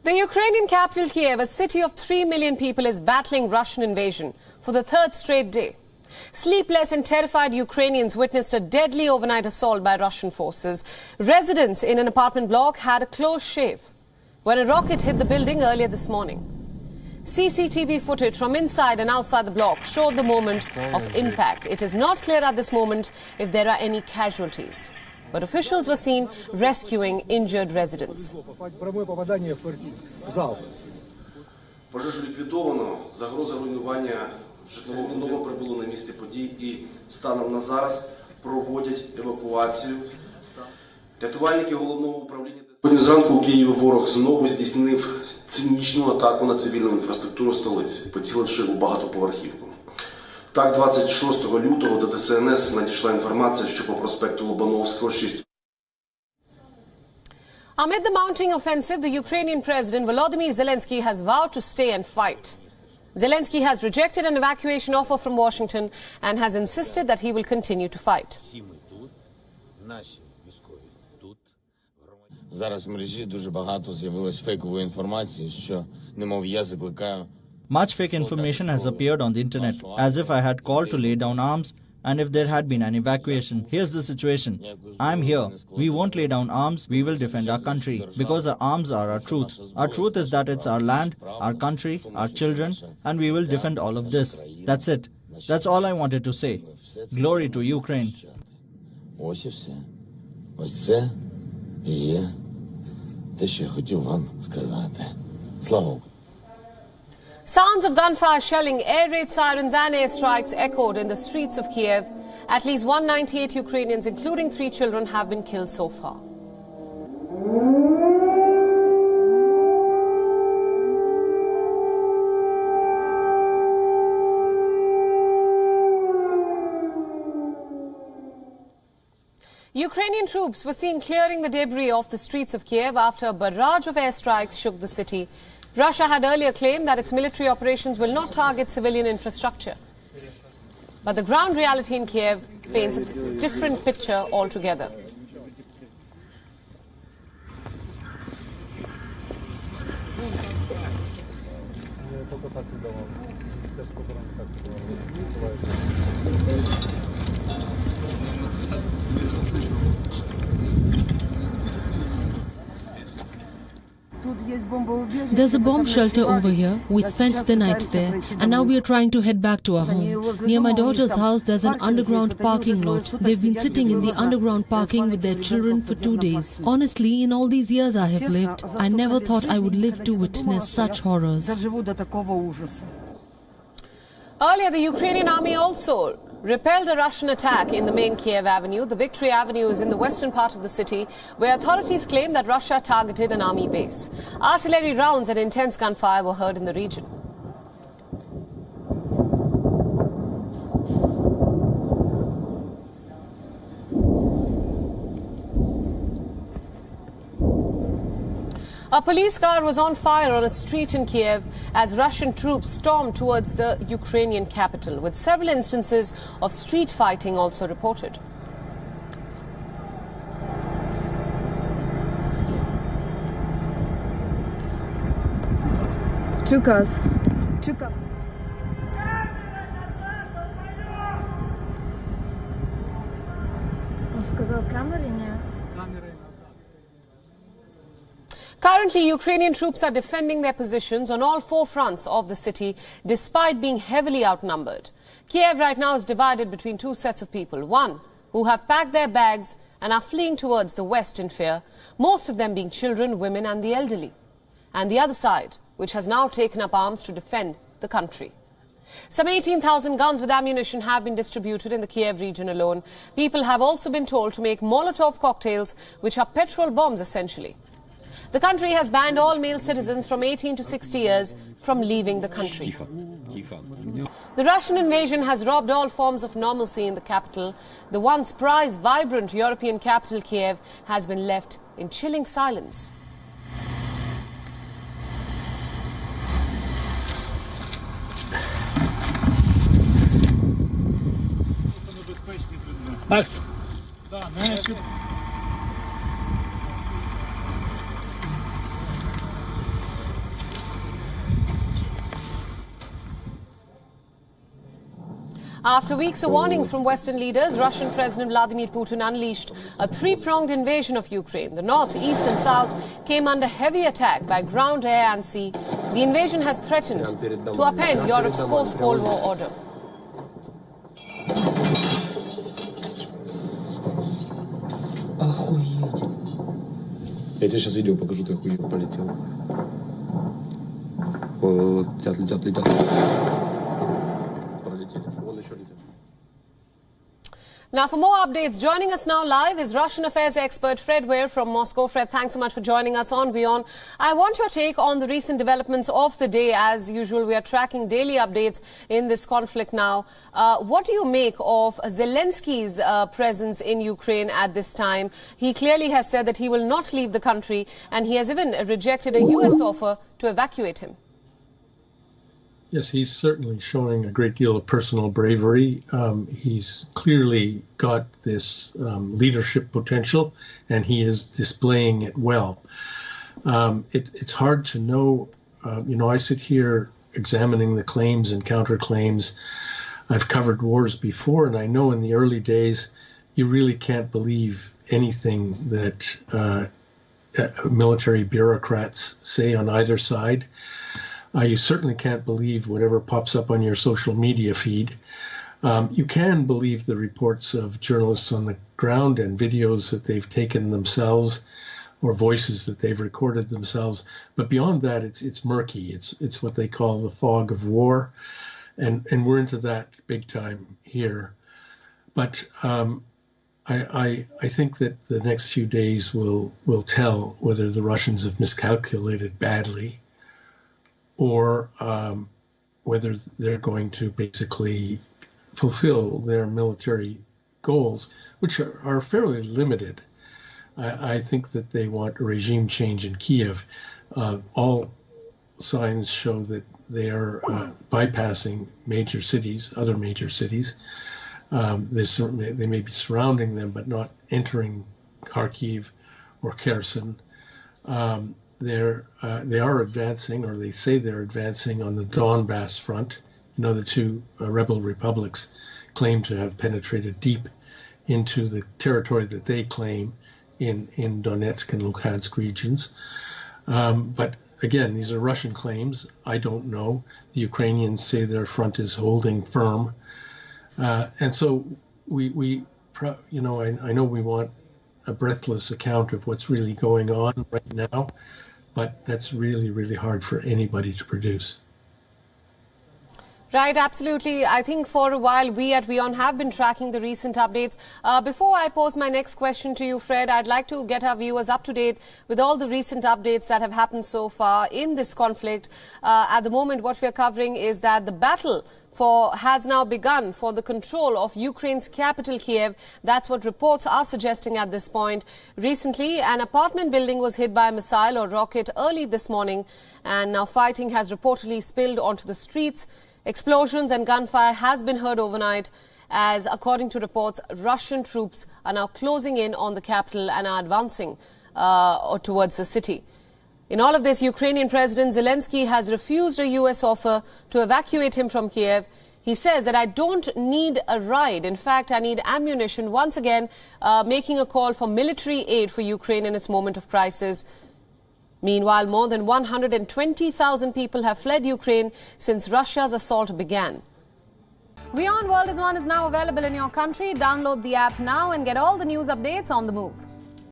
The Ukrainian capital Kyiv, a city of 3 million people, is battling Russian invasion for the third straight day. Sleepless and terrified Ukrainians witnessed a deadly overnight assault by Russian forces. Residents in an apartment block had a close shave when a rocket hit the building earlier this morning. CCTV footage from inside and outside the block showed the moment of impact. It is not clear at this moment if there are any casualties, but officials were seen rescuing injured residents. Пожежу ліквідовано, загроза руйнування житлового будинку прибуло на місце подій і станом на зараз проводять евакуацію. Рятувальники головного управління. Сьогодні зранку у Києві ворог знову здійснив цинічну атаку на цивільну інфраструктуру столиці, поціливши у багатоповерхівку. Так, 26 лютого до ДСНС надійшла інформація, що по проспекту Лобановського 6. Amid the mounting offensive, the Ukrainian President Volodymyr Zelensky has vowed to stay and fight. Zelensky has rejected an evacuation offer from Washington and has insisted that he will continue to fight. Зараз в мережі дуже багато з'явилось фейкової інформації, що, немов я закликаю. Much fake information has appeared on the internet, as if I had called to lay down arms and if there had been an evacuation. Here's the situation. I'm here. We won't lay down arms. We will defend our country because our arms are our truth. Our truth is that it's our land, our country, our children, and we will defend all of this. That's it. That's all I wanted to say. Glory to Ukraine. Ось і все. Ось це і є те, що я хотів вам сказати. Слава Україні. Sounds of gunfire, shelling, air raid sirens and airstrikes echoed in the streets of Kyiv. At least 198 Ukrainians, including 3 children, have been killed so far. Ukrainian troops were seen clearing the debris off the streets of Kyiv after a barrage of airstrikes shook the city. Russia had earlier claimed that its military operations will not target civilian infrastructure. But the ground reality in Kyiv paints a different picture altogether. There's a bomb shelter over here. We spent the night there, and now we are trying to head back to our home. Near my daughter's house, there's an underground parking lot. They've been sitting in the underground parking with their children for 2 days. Honestly, in all these years I have lived, I never thought I would live to witness such horrors. Earlier, the Ukrainian army also repelled a Russian attack in the main Kiev Avenue. The Victory Avenue is in the western part of the city, where authorities claim that Russia targeted an army base. Artillery rounds and intense gunfire were heard in the region. A police car was on fire on a street in Kiev as Russian troops stormed towards the Ukrainian capital, with several instances of street fighting also reported. Two cars. Он сказал камеры нет. Currently, Ukrainian troops are defending their positions on all 4 fronts of the city, despite being heavily outnumbered. Kiev right now is divided between 2 sets of people. One, who have packed their bags and are fleeing towards the west in fear, most of them being children, women and the elderly. And the other side, which has now taken up arms to defend the country. Some 18,000 guns with ammunition have been distributed in the Kiev region alone. People have also been told to make Molotov cocktails, which are petrol bombs essentially. The country has banned all male citizens from 18 to 60 years from leaving the country. The Russian invasion has robbed all forms of normalcy in the capital. The once prized, vibrant European capital, Kiev, has been left in chilling silence. After weeks of warnings from Western leaders, Russian President Vladimir Putin unleashed a three-pronged invasion of Ukraine. The north, east and south came under heavy attack by ground, air and sea. The invasion has threatened to upend Europe's post-Cold War order. Охуеть. Я тебе сейчас видео покажу, ты охуеть полетел. Вот, летят. Пролетели. Вон еще летят. Now, for more updates, joining us now live is Russian affairs expert Fred Weir from Moscow. Fred, thanks so much for joining us on WION. I want your take on the recent developments of the day. As usual, we are tracking daily updates in this conflict now. What do you make of Zelensky's presence in Ukraine at this time? He clearly has said that he will not leave the country, and he has even rejected a US offer to evacuate him. Yes, he's certainly showing a great deal of personal bravery. He's clearly got this leadership potential, and he is displaying it well. It's hard to know. I sit here examining the claims and counterclaims. I've covered wars before, and I know in the early days, you really can't believe anything that military bureaucrats say on either side. You certainly can't believe whatever pops up on your social media feed. You can believe the reports of journalists on the ground and videos that they've taken themselves or voices that they've recorded themselves. But beyond that, it's murky. It's what they call the fog of war. And we're into that big time here. But I think that the next few days will tell whether the Russians have miscalculated badly, or whether they're going to basically fulfill their military goals, which are fairly limited. I think that they want a regime change in Kyiv. All signs show that they are bypassing major cities, other major cities. They may be surrounding them, but not entering Kharkiv or Kherson. They are advancing, or they say they're advancing on the Donbass front. The two rebel republics claim to have penetrated deep into the territory that they claim in Donetsk and Luhansk regions. But again, these are Russian claims. I don't know. The Ukrainians say their front is holding firm. And so I know we want a breathless account of what's really going on right now, but that's really, really hard for anybody to produce. Right, absolutely. I think for a while we at WION have been tracking the recent updates. Before I pose my next question to you, Fred, I'd like to get our viewers up to date with all the recent updates that have happened so far in this conflict. At the moment, what we're covering is that the battle has now begun for the control of Ukraine's capital, Kyiv. That's what reports are suggesting at this point. Recently, an apartment building was hit by a missile or rocket early this morning, and now fighting has reportedly spilled onto the streets. Explosions and gunfire has been heard overnight as, according to reports, Russian troops are now closing in on the capital and are advancing towards the city. In all of this, Ukrainian President Zelensky has refused a US offer to evacuate him from Kyiv. He says that I don't need a ride. In fact, I need ammunition, once again making a call for military aid for Ukraine in its moment of crisis. Meanwhile, more than 120,000 people have fled Ukraine since Russia's assault began. WION World is now available in your country. Download the app now and get all the news updates on the move.